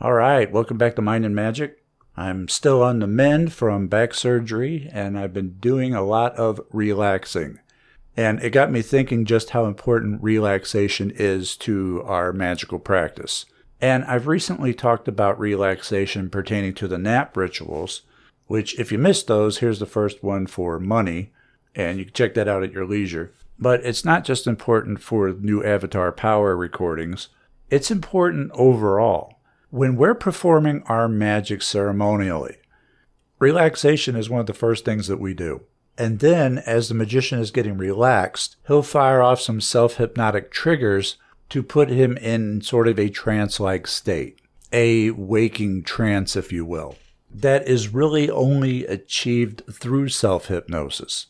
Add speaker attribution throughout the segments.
Speaker 1: All right, welcome back to Mind and Magic. I'm still on the mend from back surgery, and I've been doing a lot of relaxing. And it got me thinking just how important relaxation is to our magical practice. And I've recently talked about relaxation pertaining to the nap rituals, which if you missed those, here's the first one for money, and you can check that out at your leisure. But it's not just important for new Avatar Power recordings, it's important overall. When we're performing our magic ceremonially, relaxation is one of the first things that we do. And then, as the magician is getting relaxed, he'll fire off some self-hypnotic triggers to put him in sort of a trance-like state, a waking trance, if you will, that is really only achieved through self-hypnosis.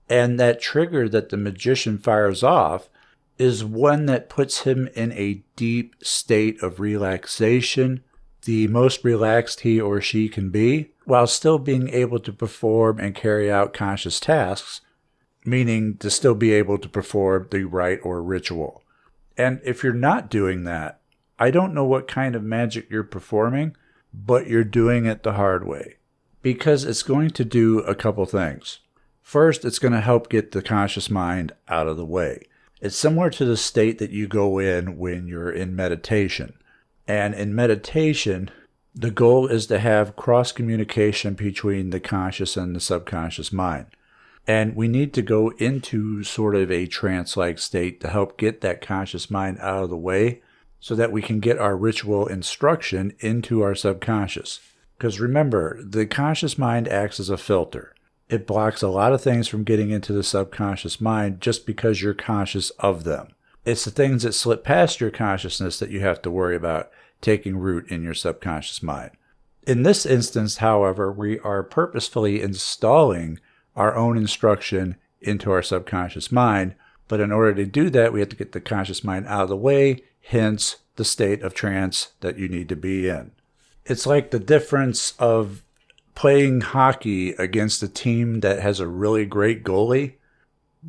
Speaker 1: And that trigger that the magician fires off is one that puts him in a deep state of relaxation, the most relaxed he or she can be, while still being able to perform and carry out conscious tasks, meaning to still be able to perform the rite or ritual. And if you're not doing that, I don't know what kind of magic you're performing, but you're doing it the hard way, because it's going to do a couple things. First, it's going to help get the conscious mind out of the way. It's similar to the state that you go in when you're in meditation. And in meditation, the goal is to have cross-communication between the conscious and the subconscious mind. And we need to go into sort of a trance-like state to help get that conscious mind out of the way so that we can get our ritual instruction into our subconscious. Because remember, the conscious mind acts as a filter. It blocks a lot of things from getting into the subconscious mind just because you're conscious of them. It's the things that slip past your consciousness that you have to worry about taking root in your subconscious mind. In this instance, however, we are purposefully installing our own instruction into our subconscious mind, but in order to do that, we have to get the conscious mind out of the way, hence the state of trance that you need to be in. It's like the difference of playing hockey against a team that has a really great goalie,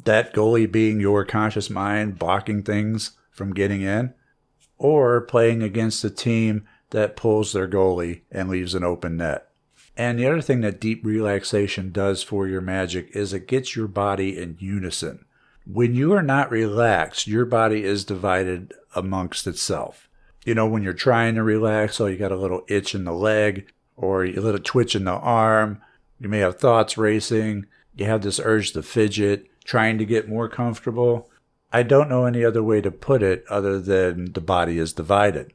Speaker 1: that goalie being your conscious mind blocking things from getting in, or playing against a team that pulls their goalie and leaves an open net. And the other thing that deep relaxation does for your magic is it gets your body in unison. When you are not relaxed, your body is divided amongst itself. You know, when you're trying to relax, you got a little itch in the leg, or a little twitch in the arm, you may have thoughts racing, you have this urge to fidget, trying to get more comfortable. I don't know any other way to put it other than the body is divided.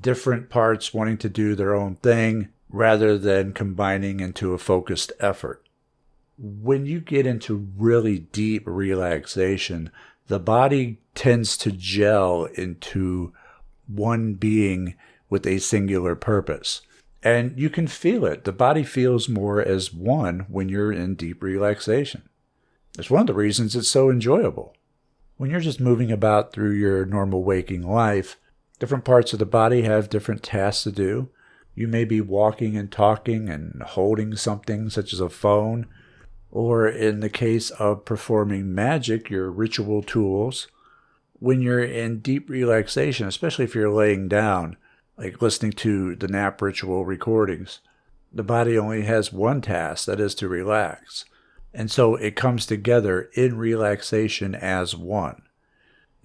Speaker 1: Different parts wanting to do their own thing rather than combining into a focused effort. When you get into really deep relaxation, the body tends to gel into one being with a singular purpose. And you can feel it. The body feels more as one when you're in deep relaxation. It's one of the reasons it's so enjoyable. When you're just moving about through your normal waking life, different parts of the body have different tasks to do. You may be walking and talking and holding something such as a phone, or in the case of performing magic, your ritual tools. When you're in deep relaxation, especially if you're laying down, like listening to the nap ritual recordings, the body only has one task, that is to relax. And so it comes together in relaxation as one.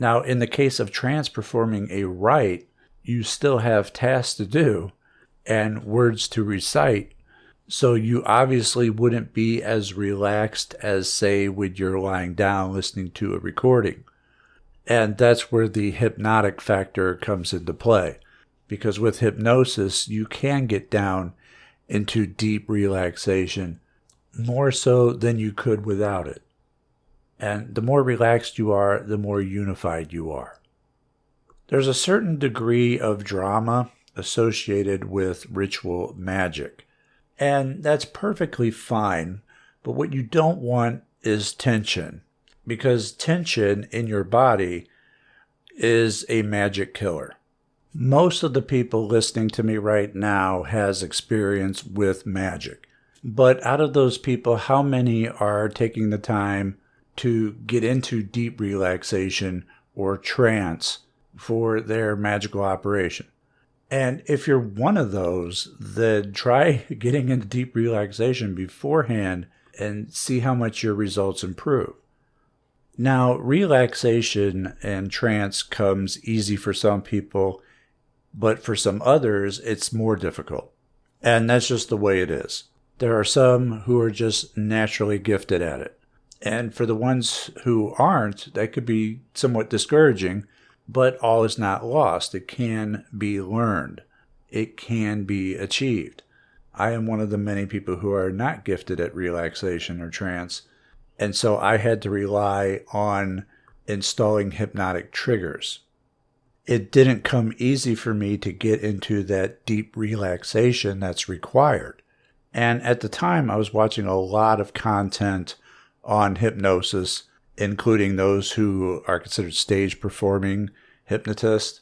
Speaker 1: Now, in the case of trance performing a rite, you still have tasks to do and words to recite, so you obviously wouldn't be as relaxed as, say, when you're lying down listening to a recording. And that's where the hypnotic factor comes into play. Because with hypnosis, you can get down into deep relaxation, more so than you could without it. And the more relaxed you are, the more unified you are. There's a certain degree of drama associated with ritual magic, and that's perfectly fine, but what you don't want is tension, because tension in your body is a magic killer. Most of the people listening to me right now has experience with magic. But out of those people, how many are taking the time to get into deep relaxation or trance for their magical operation? And if you're one of those, then try getting into deep relaxation beforehand and see how much your results improve. Now, relaxation and trance comes easy for some people, but for some others, it's more difficult. And that's just the way it is. There are some who are just naturally gifted at it. And for the ones who aren't, that could be somewhat discouraging, but all is not lost. It can be learned. It can be achieved. I am one of the many people who are not gifted at relaxation or trance, and so I had to rely on installing hypnotic triggers. It didn't come easy for me to get into that deep relaxation that's required. And at the time, I was watching a lot of content on hypnosis, including those who are considered stage performing hypnotists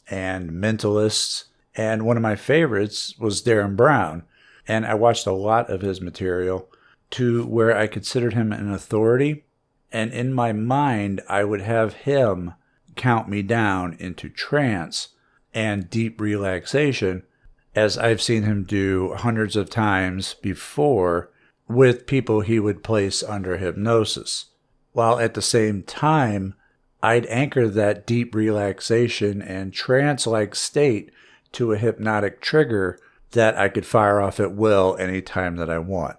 Speaker 1: and mentalists. And one of my favorites was Darren Brown. And I watched a lot of his material to where I considered him an authority. And in my mind, I would have him count me down into trance and deep relaxation, as I've seen him do hundreds of times before with people he would place under hypnosis. While at the same time, I'd anchor that deep relaxation and trance-like state to a hypnotic trigger that I could fire off at will anytime that I want.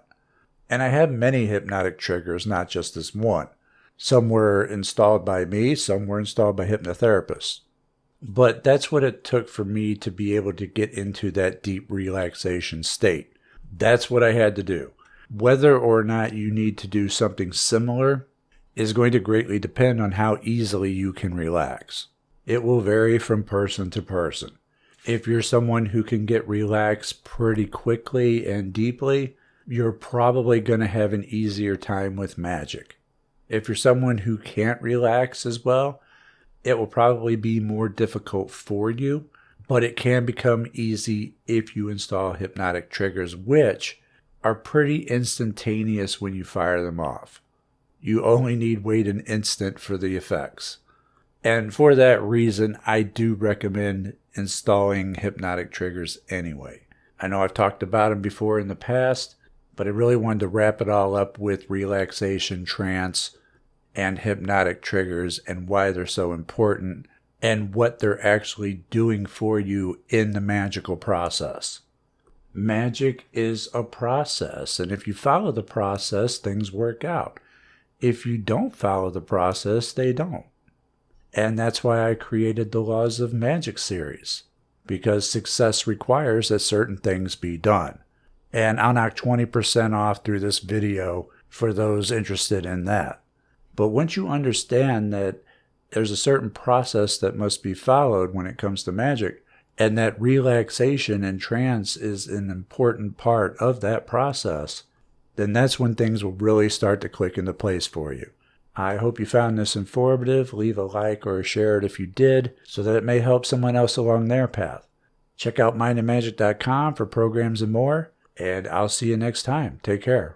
Speaker 1: And I have many hypnotic triggers, not just this one. Some were installed by me, some were installed by hypnotherapists. But that's what it took for me to be able to get into that deep relaxation state. That's what I had to do. Whether or not you need to do something similar is going to greatly depend on how easily you can relax. It will vary from person to person. If you're someone who can get relaxed pretty quickly and deeply, you're probably going to have an easier time with magic. If you're someone who can't relax as well, it will probably be more difficult for you, but it can become easy if you install hypnotic triggers, which are pretty instantaneous when you fire them off. You only need wait an instant for the effects. And for that reason, I do recommend installing hypnotic triggers anyway. I know I've talked about them before in the past, but I really wanted to wrap it all up with relaxation, trance, and hypnotic triggers and why they're so important and what they're actually doing for you in the magical process. Magic is a process, and if you follow the process, things work out. If you don't follow the process, they don't. And that's why I created the Laws of Magic series, because success requires that certain things be done. And I'll knock 20% off through this video for those interested in that. But once you understand that there's a certain process that must be followed when it comes to magic, and that relaxation and trance is an important part of that process, then that's when things will really start to click into place for you. I hope you found this informative. Leave a like or share it if you did, so that it may help someone else along their path. Check out mindandmagic.com for programs and more, and I'll see you next time. Take care.